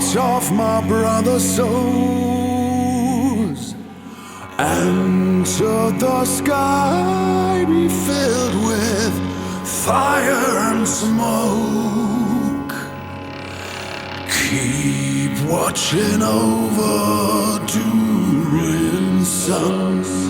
hearts of my brother's souls, and to the sky be filled with fire and smoke. Keep watching over during sun.